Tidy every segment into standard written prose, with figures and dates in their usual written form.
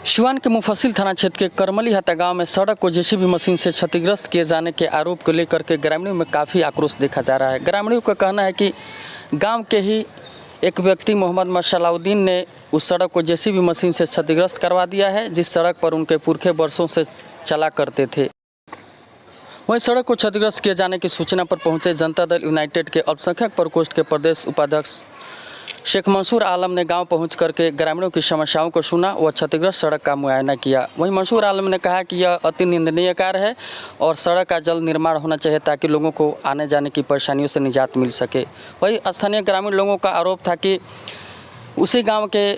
सिवान के मुफस्सिल थाना क्षेत्र के करमली हत्ता गांव में सड़क को जेसीबी मशीन से क्षतिग्रस्त किए जाने के आरोप को लेकर के ग्रामीणों में काफ़ी आक्रोश देखा जा रहा है। ग्रामीणों का कहना है कि गांव के ही एक व्यक्ति मोहम्मद मशालाउद्दीन ने उस सड़क को जेसीबी मशीन से क्षतिग्रस्त करवा दिया है, जिस सड़क पर उनके पुरखे वर्षों से चला करते थे। वहीं सड़क को क्षतिग्रस्त किए जाने की सूचना पर पहुंचे जनता दल यूनाइटेड के अल्पसंख्यक प्रकोष्ठ के प्रदेश उपाध्यक्ष शेख मंसूर आलम ने गांव पहुंच करके ग्रामीणों की समस्याओं को सुना व क्षतिग्रस्त सड़क का मुआयना किया। वहीं मंसूर आलम ने कहा कि यह अति निंदनीय कार्य है और सड़क का जल्द निर्माण होना चाहिए ताकि लोगों को आने जाने की परेशानियों से निजात मिल सके। वहीं स्थानीय ग्रामीण लोगों का आरोप था कि उसी गाँव के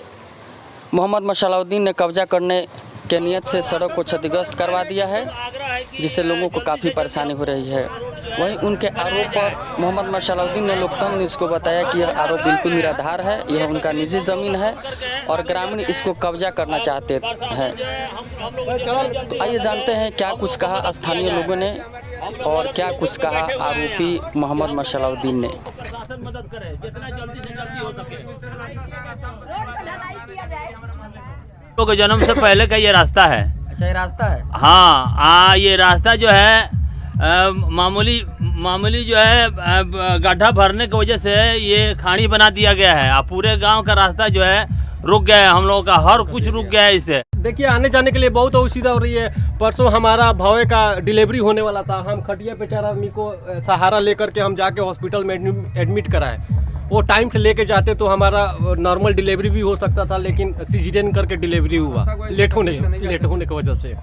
मोहम्मद मशालाउद्दीन ने कब्जा करने के नियत से सड़क को क्षतिग्रस्त करवा दिया है, जिससे लोगों को काफ़ी परेशानी हो रही है। वहीं उनके आरोप पर मोहम्मद मशालाउद्दीन ने लोकतंत्र न्यूज़ को बताया कि यह आरोप बिल्कुल निराधार है, यह उनका निजी ज़मीन है और ग्रामीण इसको कब्जा करना चाहते हैं। तो आइए जानते हैं क्या कुछ कहा स्थानीय लोगों ने और क्या कुछ कहा आरोपी मोहम्मद मशालाउद्दीन ने। के जन्म से पहले का ये रास्ता है। अच्छा, ये रास्ता है? हाँ, ये रास्ता जो है मामूली जो है गड्ढा भरने की वजह से ये खाड़ी बना दिया गया है। पूरे गांव का रास्ता जो है रुक गया है, हम लोगों का हर कुछ रुक गया है इससे। देखिए, आने जाने के लिए बहुत असुविधा हो रही है। परसों हमारा भवे का डिलीवरी होने वाला था, हम खटिया पे 4 आदमी को सहारा लेकर के हम जाके हॉस्पिटल में एडमिट कराए। वो टाइम से लेके जाते तो हमारा नॉर्मल डिलीवरी भी हो सकता था, लेकिन सिजेरियन करके डिलीवरी हुआ लेट होने की वजह से।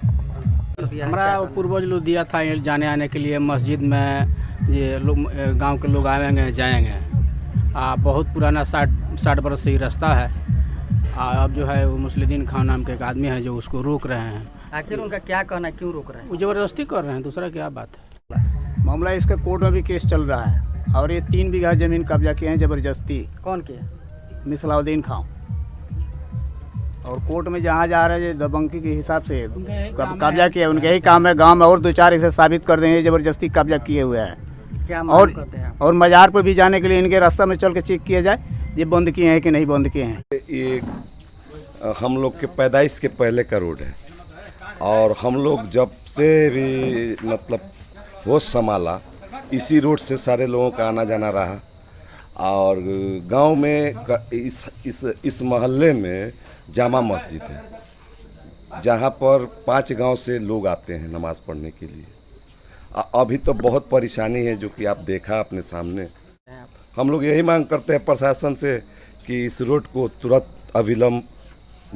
हमारा पूर्वज लोग दिया था जाने आने के लिए मस्जिद में, ये लोग गांव के लोग आएंगे जाएंगे। बहुत पुराना 60 बरस से ही रास्ता है। अब जो है वो मुस्लिदीन खान नाम के एक आदमी है जो उसको रोक रहे हैं। आखिर उनका क्या कहना है, क्यों रोक रहे हैं? वो ज़बरदस्ती कर रहे हैं, दूसरा क्या बात है। मामला इसका कोर्ट में भी केस चल रहा है और ये 3 बीघा ज़मीन कब्जा किए हैं ज़बरदस्ती। कौन के? मशालाउद्दीन खान। और कोर्ट में जहाँ जा रहे हैं दबंगी के हिसाब से कब्जा किया, उनके ही काम है। गांव में और 2-4 इसे साबित कर देंगे ज़बरदस्ती कब्जा किए हुए हैं। क्या मांग करते हैं? और मज़ार पर भी जाने के लिए इनके रास्ता में चल के चेक किया जाए ये बंद किए हैं कि नहीं बंद किए हैं। ये हम लोग के पैदाइश के पहले का रोड है और हम लोग जब से भी मतलब होश संभाला इसी रोड से सारे लोगों का आना जाना रहा। और गांव में इस मोहल्ले में जामा मस्जिद है जहां पर 5 गांव से लोग आते हैं नमाज़ पढ़ने के लिए। अभी तो बहुत परेशानी है जो कि आप देखा अपने सामने। हम लोग यही मांग करते हैं प्रशासन से कि इस रोड को तुरंत अविलंब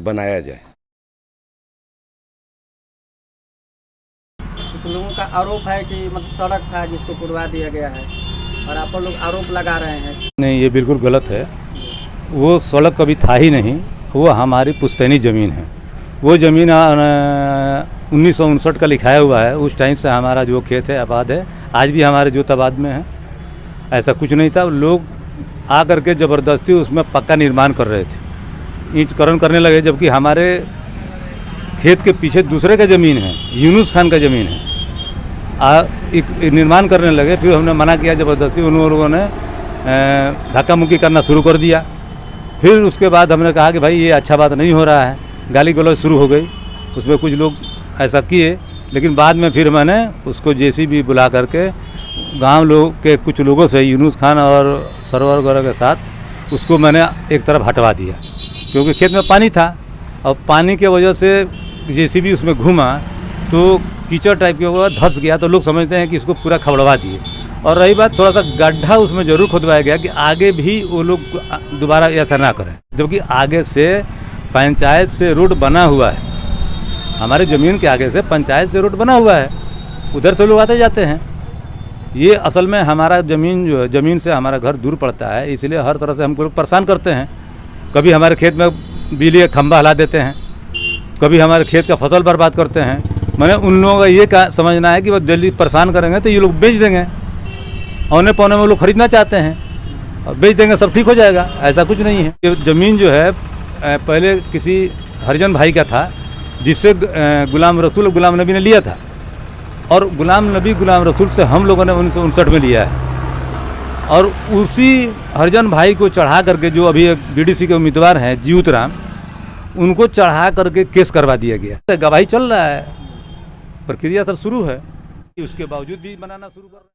बनाया जाए। कुछ लोगों का आरोप है कि मतलब सड़क था जिसको पुरवा दिया गया है और आप लोग आरोप लगा रहे हैं। नहीं, ये बिल्कुल गलत है। वो सड़क कभी था ही नहीं, वो हमारी पुश्तैनी ज़मीन है। वो ज़मीन 1959 का लिखाया हुआ है। उस टाइम से हमारा जो खेत है आबाद है, आज भी हमारे जोत आबाद में है। ऐसा कुछ नहीं था। लोग आ करके ज़बरदस्ती उसमें पक्का निर्माण कर रहे थे, ईंटकरण करने लगे, जबकि हमारे खेत के पीछे दूसरे का ज़मीन है, यूनुस खान का ज़मीन है। निर्माण करने लगे, फिर हमने मना किया ज़बरदस्ती। उन लोगों ने धक्का मुक्की करना शुरू कर दिया। फिर उसके बाद हमने कहा कि भाई ये अच्छा बात नहीं हो रहा है, गाली गलौज शुरू हो गई। उसमें कुछ लोग ऐसा किए, लेकिन बाद में फिर मैंने उसको जेसीबी बुला करके गांव लोग के कुछ लोगों से, यूनुस खान और सरवर वगैरह के साथ, उसको मैंने एक तरफ हटवा दिया, क्योंकि खेत में पानी था और पानी के वजह से जेसीबी उसमें घूमा तो कीचड़ टाइप के वो धंस गया। तो लोग समझते हैं कि इसको पूरा खबड़वा दिए। और रही बात, थोड़ा सा गड्ढा उसमें ज़रूर खुदवाया गया कि आगे भी वो लोग दोबारा ऐसा ना करें, जबकि आगे से पंचायत से रोड बना हुआ है। हमारे ज़मीन के आगे से पंचायत से रोड बना हुआ है, उधर से लोग आते जाते हैं। ये असल में हमारा ज़मीन जो है, ज़मीन से हमारा घर दूर पड़ता है, इसलिए हर तरह से हमको लोग परेशान करते हैं। कभी हमारे खेत में बिजली का खंभा हिला देते हैं, कभी हमारे खेत का फसल बर्बाद करते हैं। मैंने उन लोगों का ये समझना है कि वो जल्दी परेशान करेंगे तो ये लोग बेच देंगे, औने पौने में लोग खरीदना चाहते हैं और बेच देंगे, सब ठीक हो जाएगा। ऐसा कुछ नहीं है। ये ज़मीन जो है पहले किसी हरिजन भाई का था, जिससे गुलाम रसूल और गुलाम नबी ने लिया था, और गुलाम नबी गुलाम रसूल से हम लोगों ने 1959 में लिया है। और उसी हरिजन भाई को चढ़ा करके जो अभी एक बीडीसी के उम्मीदवार हैं जीउत राम, उनको चढ़ा करके केस करवा दिया गया। गवाही चल रहा है, प्रक्रिया सब शुरू है, उसके बावजूद भी बनाना शुरू कर रहे हैं।